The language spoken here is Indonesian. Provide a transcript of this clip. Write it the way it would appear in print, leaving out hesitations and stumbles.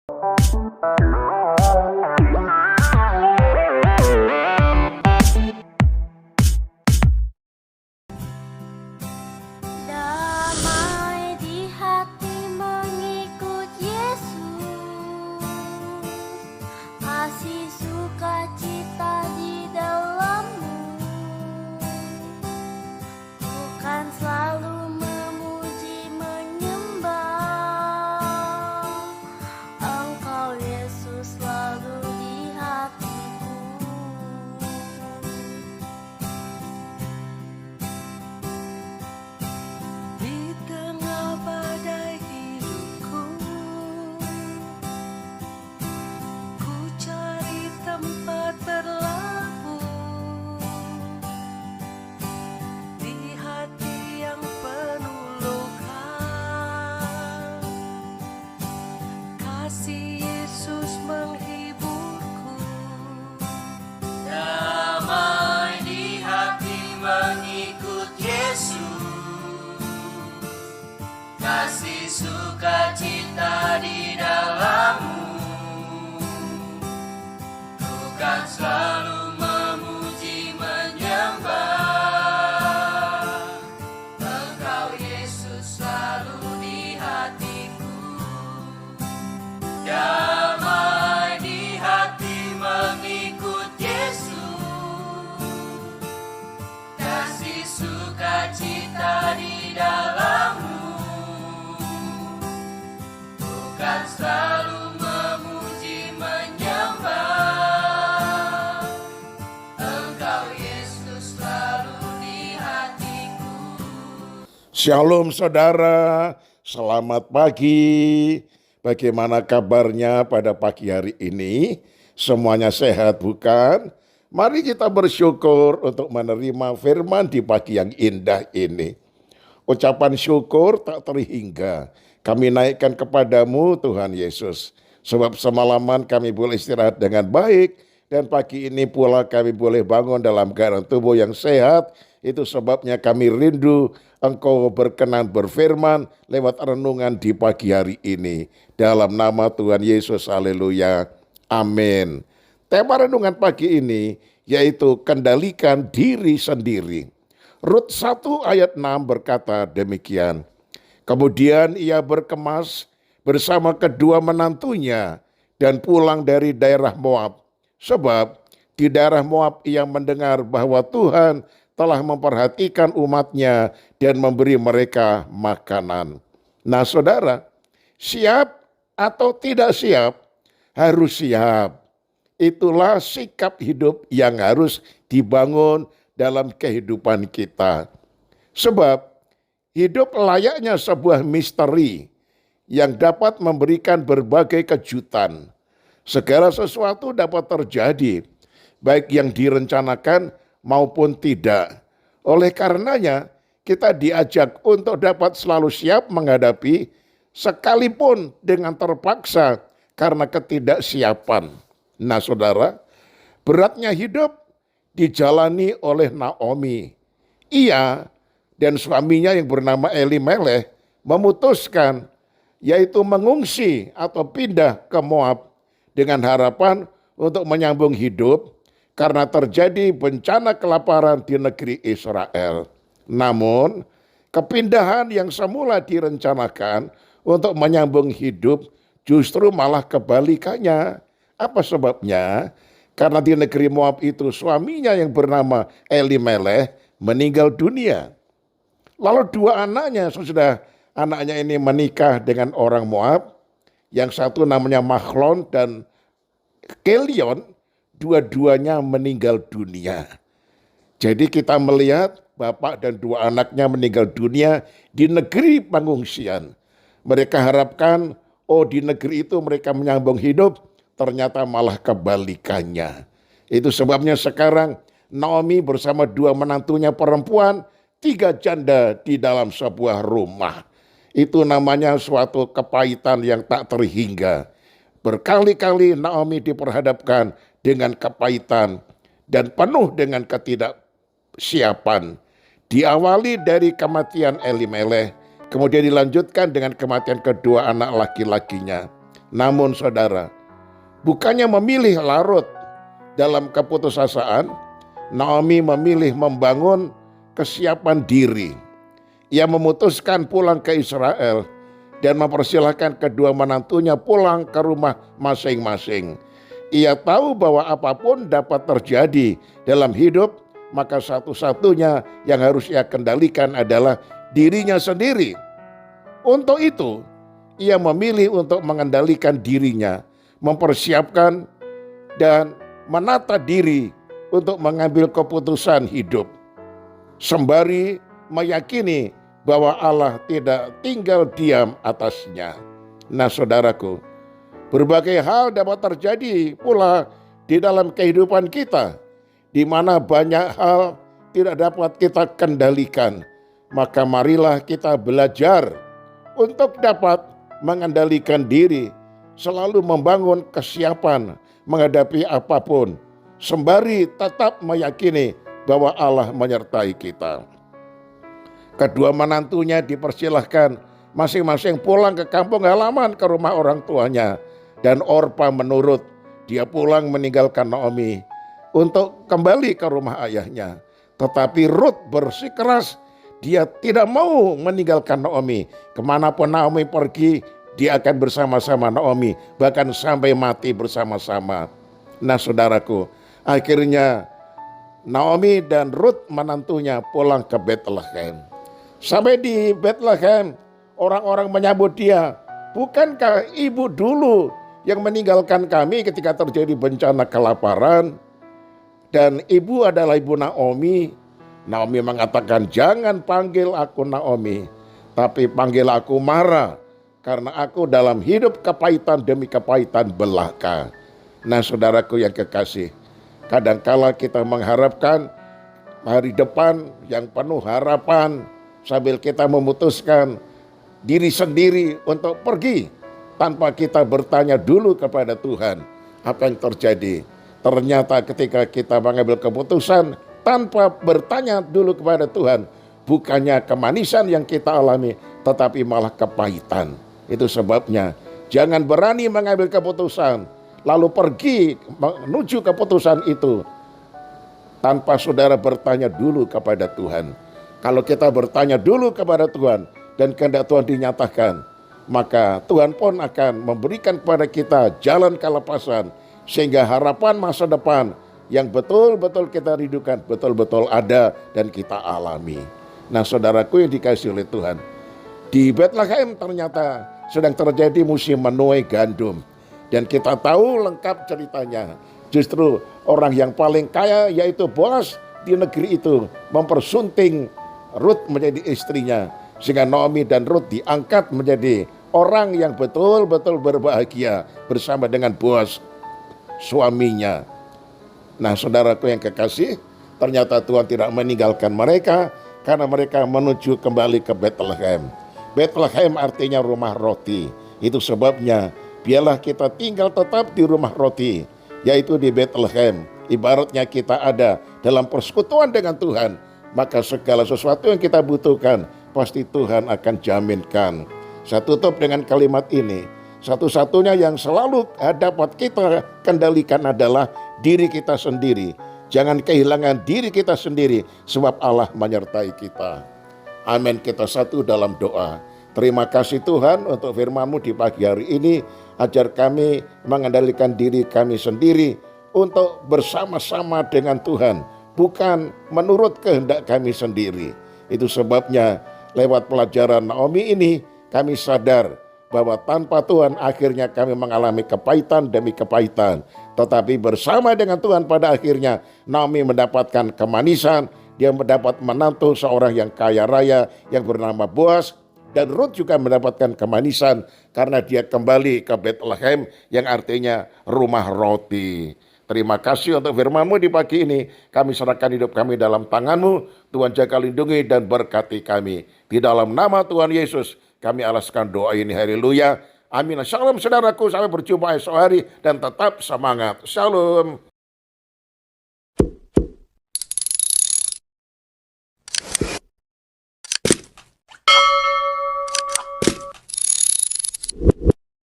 Damai di hati mengikut Yesus, kasih sukacita di dalammu, bukan selalu memuji menyembah, Engkau Yesus selalu di hatiku. Di tengah badai hidupku, ku cari tempat berlabuh. Di hati yang penuh luka, kasih Yesus menghiburku. Damai di hati mengikut Yesus, kasih sukacita di dalammu, bukan selalu memuji menyembah, Engkau Yesus selalu di hatiku. Damai di hati mengikut Yesus, kasih sukacita di dalammu, bukan selalu memuji menyembah, Engkau Yesus selalu di hatiku. Shalom saudara, selamat pagi. Bagaimana kabarnya pada pagi hari ini? Semuanya sehat bukan? Mari kita bersyukur untuk menerima firman di pagi yang indah ini. Ucapan syukur tak terhingga kami naikkan kepadamu Tuhan Yesus. Sebab semalaman kami boleh istirahat dengan baik, dan pagi ini pula kami boleh bangun dalam keadaan tubuh yang sehat. Itu sebabnya kami rindu Engkau berkenan berfirman lewat renungan di pagi hari ini. Dalam nama Tuhan Yesus, haleluya, amin. Tema renungan pagi ini yaitu kendalikan diri sendiri. Rut 1 ayat 6 berkata demikian. Kemudian ia berkemas bersama kedua menantunya dan pulang dari daerah Moab. Sebab di daerah Moab ia mendengar bahwa Tuhan telah memperhatikan umatnya dan memberi mereka makanan. Nah saudara, siap atau tidak siap? Harus siap. Itulah sikap hidup yang harus dibangun dalam kehidupan kita. Sebab hidup layaknya sebuah misteri yang dapat memberikan berbagai kejutan. Segala sesuatu dapat terjadi, baik yang direncanakan maupun tidak. Oleh karenanya, kita diajak untuk dapat selalu siap menghadapi sekalipun dengan terpaksa karena ketidaksiapan. Nah saudara, beratnya hidup dijalani oleh Naomi. Ia dan suaminya yang bernama Elimelech memutuskan yaitu mengungsi atau pindah ke Moab dengan harapan untuk menyambung hidup karena terjadi bencana kelaparan di negeri Israel. Namun, kepindahan yang semula direncanakan untuk menyambung hidup justru malah kebalikannya. Apa sebabnya? Karena di negeri Moab itu suaminya yang bernama Elimelech meninggal dunia. Lalu dua anaknya, sudah anaknya ini menikah dengan orang Moab. Yang satu namanya Mahlon dan Kelion, dua-duanya meninggal dunia. Jadi kita melihat bapak dan dua anaknya meninggal dunia di negeri pengungsian. Mereka harapkan, di negeri itu mereka menyambung hidup, ternyata malah kebalikannya. Itu sebabnya sekarang Naomi bersama dua menantunya perempuan, 3 janda di dalam sebuah rumah. Itu namanya suatu kepahitan yang tak terhingga. Berkali-kali Naomi diperhadapkan dengan kepahitan dan penuh dengan ketidaksiapan. Diawali dari kematian Elimelech, kemudian dilanjutkan dengan kematian kedua anak laki-lakinya. Namun saudara, bukannya memilih larut dalam keputusasaan, Naomi memilih membangun kesiapan diri. Ia memutuskan pulang ke Israel dan mempersilahkan kedua menantunya pulang ke rumah masing-masing. Ia tahu bahwa apapun dapat terjadi dalam hidup, maka satu-satunya yang harus ia kendalikan adalah dirinya sendiri. Untuk itu, ia memilih untuk mengendalikan dirinya, mempersiapkan dan menata diri untuk mengambil keputusan hidup, sembari meyakini bahwa Allah tidak tinggal diam atasnya. Nah saudaraku, berbagai hal dapat terjadi pula di dalam kehidupan kita, di mana banyak hal tidak dapat kita kendalikan. Maka marilah kita belajar untuk dapat mengendalikan diri, selalu membangun kesiapan menghadapi apapun, sembari tetap meyakini bahwa Allah menyertai kita. Kedua menantunya dipersilahkan masing-masing pulang ke kampung halaman, ke rumah orang tuanya. Dan Orpa menurut, dia pulang meninggalkan Naomi untuk kembali ke rumah ayahnya. Tetapi Rut bersikeras, dia tidak mau meninggalkan Naomi. Kemanapun Naomi pergi, dia akan bersama-sama Naomi, bahkan sampai mati bersama-sama. Nah saudaraku, akhirnya Naomi dan Rut menantunya pulang ke Bethlehem. Sampai di Bethlehem, orang-orang menyambut dia, bukankah ibu dulu yang meninggalkan kami ketika terjadi bencana kelaparan? Dan ibu adalah ibu Naomi. Naomi mengatakan, jangan panggil aku Naomi, tapi panggil aku Mara, karena aku dalam hidup kepahitan demi kepahitan belaka. Nah saudaraku yang kekasih, kadangkala kita mengharapkan hari depan yang penuh harapan, sambil kita memutuskan diri sendiri untuk pergi tanpa kita bertanya dulu kepada Tuhan apa yang terjadi. Ternyata ketika kita mengambil keputusan tanpa bertanya dulu kepada Tuhan, bukannya kemanisan yang kita alami, tetapi malah kepahitan. Itu sebabnya jangan berani mengambil keputusan lalu pergi menuju keputusan itu tanpa saudara bertanya dulu kepada Tuhan. Kalau kita bertanya dulu kepada Tuhan dan kehendak Tuhan dinyatakan, maka Tuhan pun akan memberikan kepada kita jalan kelepasan, sehingga harapan masa depan yang betul-betul kita rindukan betul-betul ada dan kita alami. Nah saudaraku yang dikasihi oleh Tuhan, di Bethlehem ternyata sedang terjadi musim menuai gandum. Dan kita tahu lengkap ceritanya. Justru orang yang paling kaya yaitu Boaz di negeri itu mempersunting Rut menjadi istrinya, sehingga Naomi dan Rut diangkat menjadi orang yang betul-betul berbahagia bersama dengan Boaz suaminya. Nah saudaraku yang kekasih, ternyata Tuhan tidak meninggalkan mereka karena mereka menuju kembali ke Bethlehem. Bethlehem artinya rumah roti. Itu sebabnya biarlah kita tinggal tetap di rumah roti, yaitu di Bethlehem. Ibaratnya kita ada dalam persekutuan dengan Tuhan, maka segala sesuatu yang kita butuhkan pasti Tuhan akan jaminkan. Saya tutup dengan kalimat ini. Satu-satunya yang selalu dapat kita kendalikan adalah diri kita sendiri. Jangan kehilangan diri kita sendiri, sebab Allah menyertai kita. Amin. Kita satu dalam doa. Terima kasih Tuhan untuk firman-Mu di pagi hari ini. Ajar kami mengendalikan diri kami sendiri untuk bersama-sama dengan Tuhan, bukan menurut kehendak kami sendiri. Itu sebabnya lewat pelajaran Naomi ini kami sadar bahwa tanpa Tuhan akhirnya kami mengalami kepahitan demi kepahitan. Tetapi bersama dengan Tuhan pada akhirnya Naomi mendapatkan kemanisan. Dia mendapat menantu seorang yang kaya raya yang bernama Boaz. Dan Rut juga mendapatkan kemanisan karena dia kembali ke Bethlehem yang artinya rumah roti. Terima kasih untuk firman-Mu di pagi ini. Kami serahkan hidup kami dalam tangan-Mu. Tuhan jaga lindungi dan berkati kami. Di dalam nama Tuhan Yesus kami alaskan doa ini. Haleluya. Amin. Shalom saudaraku. Sampai berjumpa esok hari dan tetap semangat. Shalom.